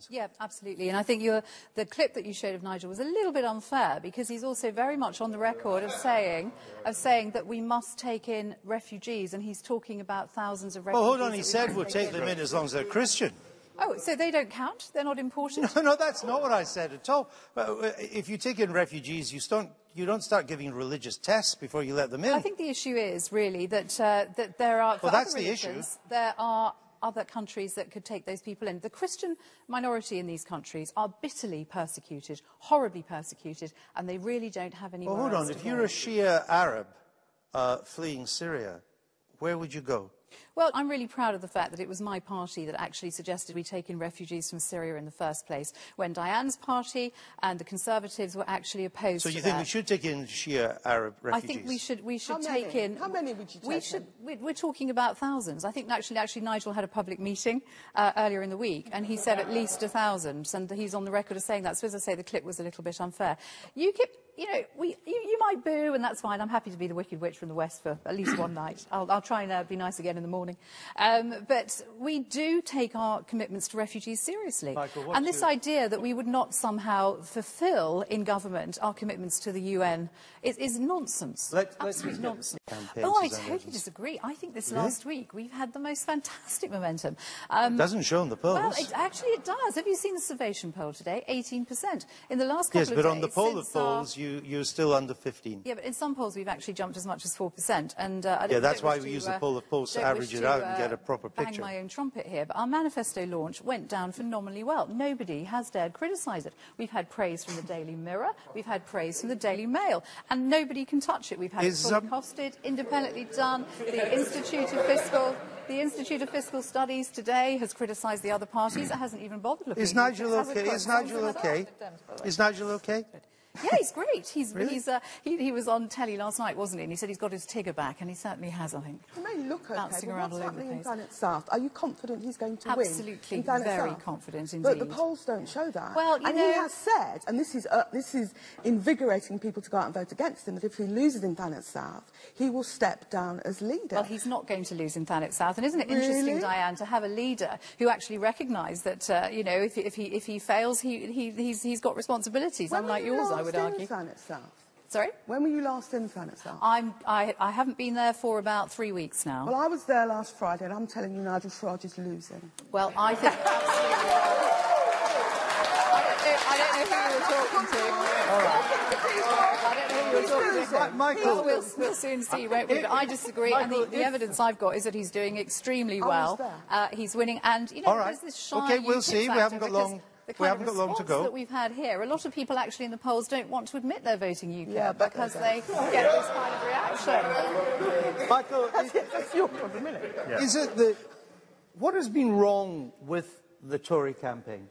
Yeah, absolutely. And I think the clip that you showed of Nigel was a little bit unfair because he's also very much on the record of saying that we must take in refugees, and he's talking about thousands of refugees. Well, hold on, he said we'll take them in as long as they're Christian. Oh, so they don't count? They're not important? No, that's not what I said at all. If you take in refugees, you don't start giving religious tests before you let them in. I think the issue is really that there are... Well, that's the issue. There are other countries that could take those people in. The Christian minority in these countries are bitterly persecuted, horribly persecuted, and they really don't have anywhere else to go. Well, hold on. If you're a Shia Arab fleeing Syria, where would you go? Well, I'm really proud of the fact that it was my party that actually suggested we take in refugees from Syria in the first place, when Diane's party and the Conservatives were actually opposed to that. So you think we should take in Shia Arab refugees? I think we should take in... How many would you take in? We're talking about thousands. I think actually Nigel had a public meeting earlier in the week, and he said at least 1,000, and he's on the record of saying that. So as I say, the clip was a little bit unfair. UKIP, you know, you might boo, and that's fine. I'm happy to be the Wicked Witch from the West for at least one night. I'll try and be nice again in the morning. But we do take our commitments to refugees seriously. Michael, and this idea that we would not somehow fulfil in government our commitments to the UN is nonsense. Absolute nonsense. Oh, I totally disagree. I think this last week we've had the most fantastic momentum. It doesn't show in the polls. Well, actually it does. Have you seen the Survation poll today? 18%. In the last couple of days... Yes, but on the poll of polls, you're still under 15. Yeah, but in some polls we've actually jumped as much as 4%. And yeah, that's why we use the poll of polls to average it out and get a proper picture. Bang my own trumpet here, but our manifesto launch went down phenomenally well. Nobody has dared criticise it. We've had praise from the Daily Mirror, we've had praise from the Daily Mail, and nobody can touch it. We've had it fully costed, independently done. The Institute of Fiscal Studies today has criticised the other parties. It hasn't even bothered looking. Is Nigel okay? Is Nigel okay? Is Nigel okay? Yeah, he's great. He was on telly last night, wasn't he? And he said he's got his Tigger back, and he certainly has, I think. He may look okay, bouncing around all over the place. In Thanet South? Are you confident he's going to win? Absolutely, very confident indeed. But the polls don't show that. Well, and he has said, and this is invigorating people to go out and vote against him, that if he loses in Thanet South, he will step down as leader. Well, he's not going to lose in Thanet South, and isn't it interesting, Diane, to have a leader who actually recognised that, you know, if he fails, he's got responsibilities, unlike yours, I would argue. South? Sorry? When were you last in Thanet South? I haven't been there for about 3 weeks now. Well, I was there last Friday, and I'm telling you, Nigel Farage is losing. Well, I think absolutely. I don't know who you were talking to. All right. I don't know who you were talking to. Michael, we'll soon see, won't we? But I disagree, Michael, and the evidence I've got is that he's doing extremely well. He's winning, and you know, there's this shy okay, we'll see. We haven't got long. We haven't got long to go. That we've had here, a lot of people actually in the polls don't want to admit they're voting UKIP because they get this kind of reaction. Michael, that's your problem, isn't it? Is it that what has been wrong with the Tory campaign?